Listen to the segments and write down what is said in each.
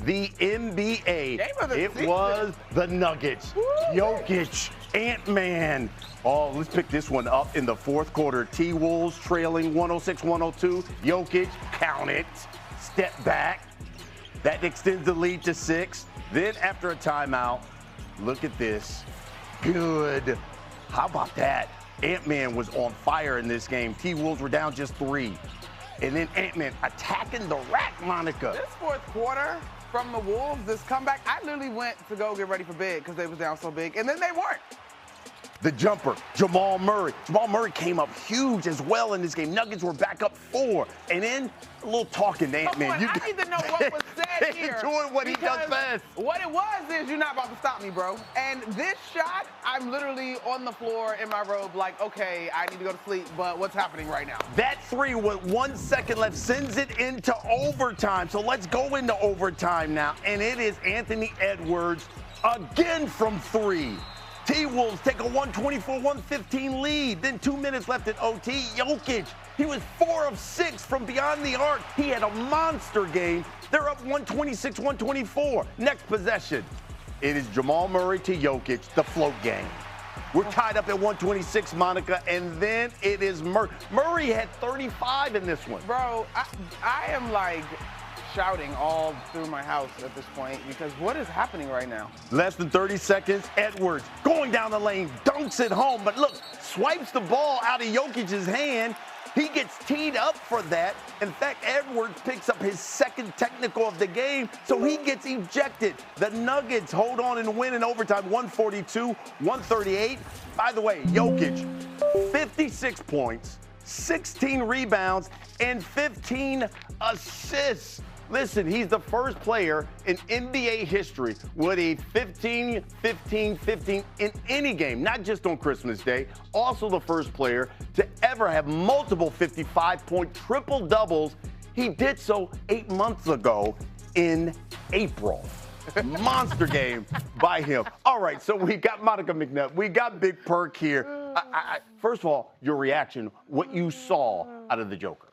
the NBA. It season. was the Nuggets. Woo. Jokic, Ant-Man. Oh, let's pick this one up in the fourth quarter. T-Wolves trailing 106-102. Jokic, count it. Step back. That extends the lead to 6. Then after a timeout, look at this. Good. How about that? Ant-Man was on fire in this game. T-Wolves were down just 3. And then Ant-Man attacking the rack, Monica. This fourth quarter from the Wolves, this comeback, I literally went to go get ready for bed because they was down so big, and then they weren't. The jumper, Jamal Murray. Jamal Murray came up huge as well in this game. Nuggets were back up 4. And then a little talking to Ant-Man. I need to know what was said here. Doing what he does best. What it was is, you're not about to stop me, bro. And this shot, I'm literally on the floor in my robe like, okay, I need to go to sleep, but what's happening right now? That 3 with 1 second left sends it into overtime. So let's go into overtime now. And it is Anthony Edwards again from 3. T-Wolves take a 124-115 lead. Then 2 minutes left in OT. Jokic, he was 4 of 6 from beyond the arc. He had a monster game. They're up 126-124. Next possession. It is Jamal Murray to Jokic, the float game. We're tied up at 126, Monica, and then it is Murray. Murray had 35 in this one. Bro, I am like shouting all through my house at this point because what is happening right now? Less than 30 seconds. Edwards going down the lane, dunks it home, but look, swipes the ball out of Jokic's hand. He gets teed up for that. In fact, Edwards picks up his second technical of the game, so he gets ejected. The Nuggets hold on and win in overtime, 142-138. By the way, Jokic, 56 points, 16 rebounds, and 15 assists. Listen, he's the first player in NBA history with a 15-15-15 in any game, not just on Christmas Day. Also the first player to ever have multiple 55-point triple-doubles. He did so 8 months ago in April. Monster game by him. All right, so we got Monica McNutt. We got Big Perk here. First of all, your reaction, what you saw out of the Joker.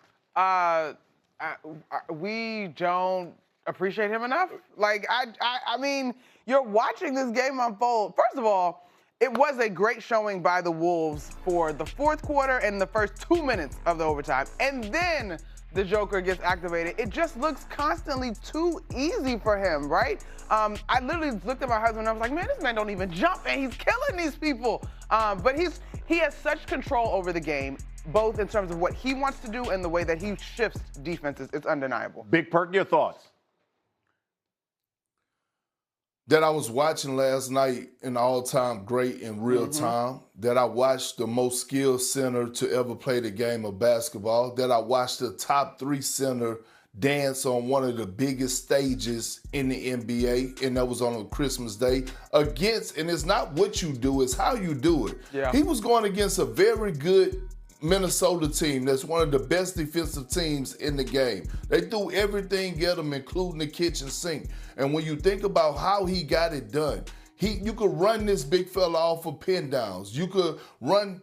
We don't appreciate him enough. Like, I mean, you're watching this game unfold. First of all, it was a great showing by the Wolves for the fourth quarter and the first 2 minutes of the overtime. And then the Joker gets activated. It just looks constantly too easy for him, right? I literally looked at my husband and I was like, man, this man don't even jump and he's killing these people. But he has such control over the game, both in terms of what he wants to do and the way that he shifts defenses. It's undeniable. Big Perk, your thoughts? That I was watching last night an all-time great in real time, that I watched the most skilled center to ever play the game of basketball, that I watched the top 3 center dance on one of the biggest stages in the NBA, and that was on a Christmas Day, against, and it's not what you do, it's how you do it. Yeah. He was going against a very good Minnesota team that's one of the best defensive teams in the game. They threw everything at him, including the kitchen sink. And when you think about how he got it done, you could run this big fella off of pin downs. You could run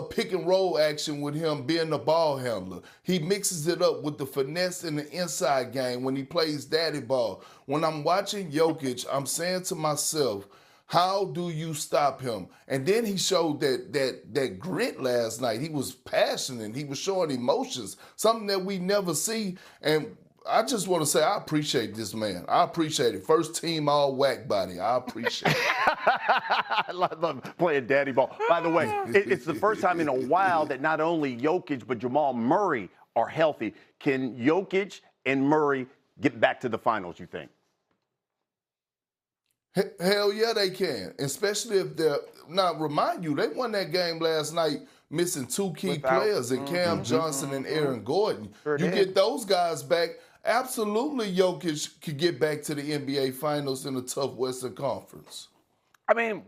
pick and roll action with him being the ball handler. He mixes it up with the finesse in the inside game when he plays daddy ball. When I'm watching Jokic, I'm saying to myself, how do you stop him? And then he showed that grit last night. He was passionate. He was showing emotions, something that we never see. And I just want to say I appreciate this man. I appreciate it. First team all whack body. I appreciate it. I love playing daddy ball. By the way, it's the first time in a while that not only Jokic but Jamal Murray are healthy. Can Jokic and Murray get back to the finals, you think? Hell yeah, they can. Especially if they're, now remind you, they won that game last night missing 2 key players in Cam Johnson and Aaron Gordon. Get those guys back. Absolutely, Jokic could get back to the NBA Finals in a tough Western Conference. I mean,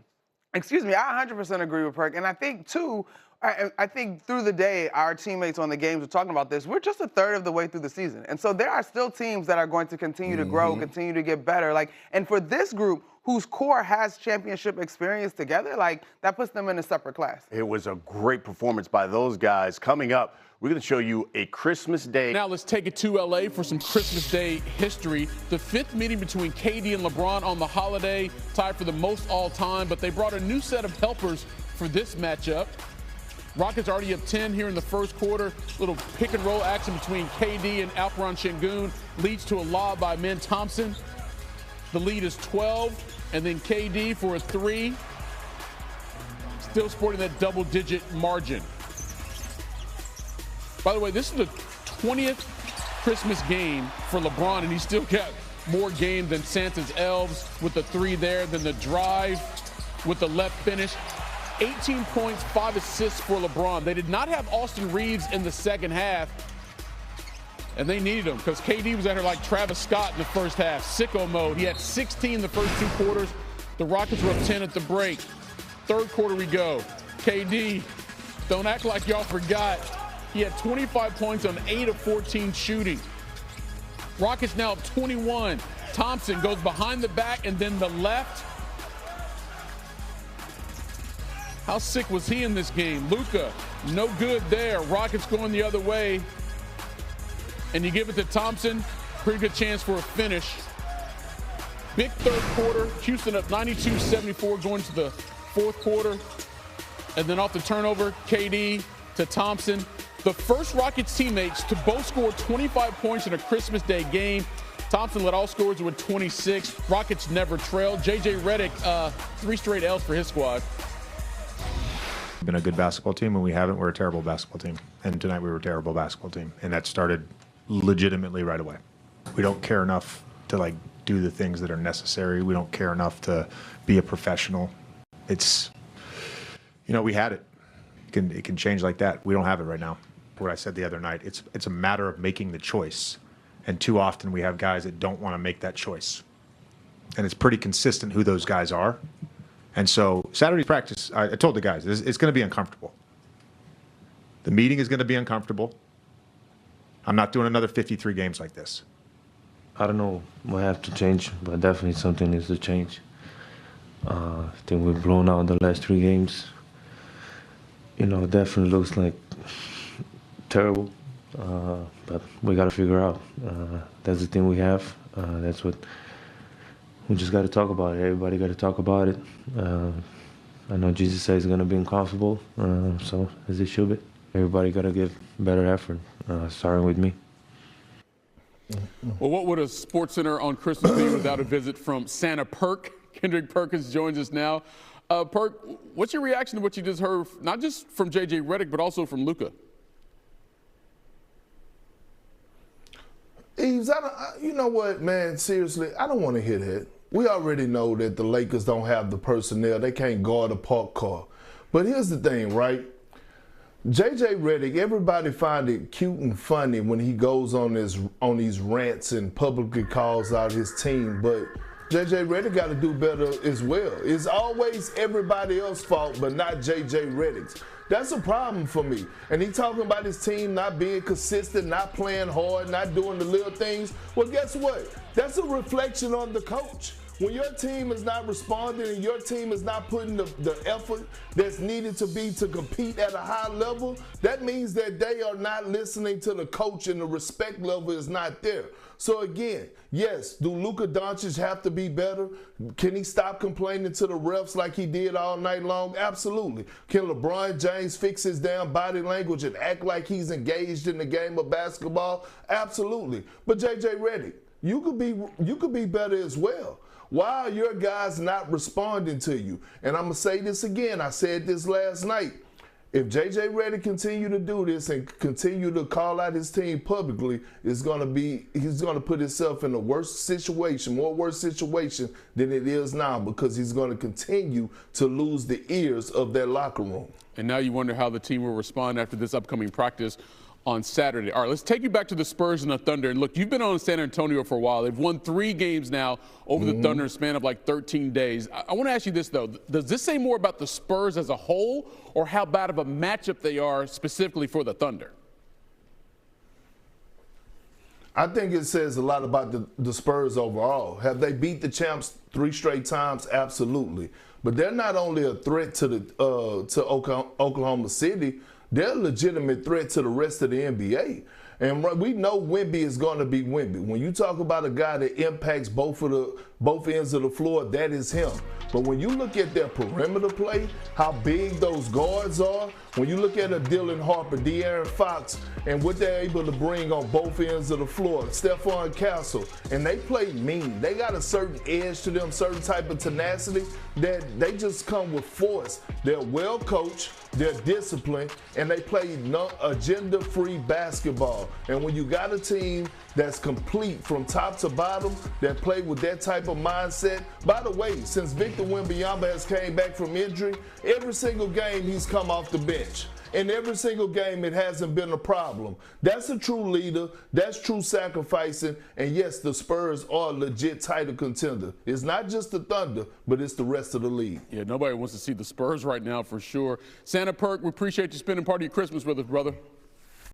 excuse me, I 100% agree with Perk. And I think, too, I think through the day, our teammates on the games were talking about this. We're just a third of the way through the season. And so there are still teams that are going to continue to grow, continue to get better. And for this group, whose core has championship experience together, that puts them in a separate class. It was a great performance by those guys. Coming up, we're going to show you a Christmas Day. Now let's take it to LA for some Christmas Day history. The 5th meeting between KD and LeBron on the holiday, tied for the most all time, but they brought a new set of helpers for this matchup. Rockets already up 10 here in the first quarter. Little pick and roll action between KD and Alperen Şengün leads to a lob by Amen Thompson. The lead is 12, and then KD for a 3. Still sporting that double-digit margin. By the way, this is the 20th Christmas game for LeBron, and he's still got more game than Santa's elves with the 3 there, then the drive with the left finish. 18 points, 5 assists for LeBron. They did not have Austin Reeves in the second half, and they needed him because KD was out here like Travis Scott in the first half, sicko mode. He had 16 the first 2 quarters. The Rockets were up 10 at the break. Third quarter we go. KD, don't act like y'all forgot. He had 25 points on 8 of 14 shooting. Rockets now up 21. Thompson goes behind the back and then the left. How sick was he in this game? Luka, no good there. Rockets going the other way. And you give it to Thompson, pretty good chance for a finish. Big third quarter. Houston up 92-74 going to the fourth quarter. And then off the turnover, KD to Thompson. The first Rockets teammates to both score 25 points in a Christmas Day game. Thompson led all scorers with 26. Rockets never trailed. J.J. Redick, 3 straight L's for his squad. We've been a good basketball team, and we haven't. We're a terrible basketball team. And tonight we were a terrible basketball team. And that started legitimately right away. We don't care enough to, do the things that are necessary. We don't care enough to be a professional. It's, we had it. It can change like that. We don't have it right now. What I said the other night, it's a matter of making the choice. And too often we have guys that don't want to make that choice. And it's pretty consistent who those guys are. And so Saturday's practice, I told the guys, it's going to be uncomfortable. The meeting is going to be uncomfortable. I'm not doing another 53 games like this. I don't know what have to change, but definitely something needs to change. I think we've blown out the last 3 games. It definitely looks like terrible, but we got to figure out. That's the thing we have. That's what we just got to talk about it. Everybody got to talk about it. I know Jesus says it's going to be uncomfortable, so as it should be. Everybody got to give better effort, starting with me. Well, what would a Sports Center on Christmas be without a visit from Santa Perk? Kendrick Perkins joins us now. Perk, what's your reaction to what you just heard, not just from J.J. Redick, but also from Luka? Eves, you know what, man, seriously, I don't want to hear that. We already know that the Lakers don't have the personnel. They can't guard a parked car. But here's the thing, right? J.J. Redick, everybody find it cute and funny when he goes on these rants and publicly calls out his team, but J.J. Redick got to do better as well. It's always everybody else's fault, but not J.J. Redick's. That's a problem for me. And he talking about his team not being consistent, not playing hard, not doing the little things. Well, guess what? That's a reflection on the coach. When your team is not responding and your team is not putting the effort that's needed to compete at a high level, that means that they are not listening to the coach and the respect level is not there. So again, yes, do Luka Doncic have to be better? Can he stop complaining to the refs like he did all night long? Absolutely. Can LeBron James fix his damn body language and act like he's engaged in the game of basketball? Absolutely. But J.J. Redick, you could be better as well. Why are your guys not responding to you? And I'm going to say this again. I said this last night. If J.J. Redick continue to do this and continue to call out his team publicly, he's going to put himself in a more worse situation than it is now, because he's going to continue to lose the ears of that locker room. And now you wonder how the team will respond after this upcoming practice on Saturday. All right, let's take you back to the Spurs and the Thunder. And look, you've been on San Antonio for a while. They've won 3 games now over the Thunder in a span of like 13 days. I want to ask you this, though. Does this say more about the Spurs as a whole or how bad of a matchup they are specifically for the Thunder? I think it says a lot about the Spurs overall. Have they beat the champs 3 straight times? Absolutely. But they're not only a threat to Oklahoma City, they're a legitimate threat to the rest of the NBA. And we know Wemby is going to be Wemby. When you talk about a guy that impacts both ends of the floor, that is him. But when you look at their perimeter play, how big those guards are, when you look at a Dylan Harper, De'Aaron Fox, and what they're able to bring on both ends of the floor, Stephon Castle, and they play mean. They got a certain edge to them, certain type of tenacity that they just come with force. They're well coached, they're disciplined, and they play agenda-free basketball. And when you got a team that's complete from top to bottom, that play with that type of mindset. By the way, since Victor Wembanyama has came back from injury, every single game he's come off the bench. In every single game, it hasn't been a problem. That's a true leader. That's true sacrificing. And yes, the Spurs are a legit title contender. It's not just the Thunder, but it's the rest of the league. Yeah, nobody wants to see the Spurs right now for sure. Santa Perk, we appreciate you spending part of your Christmas with us, brother.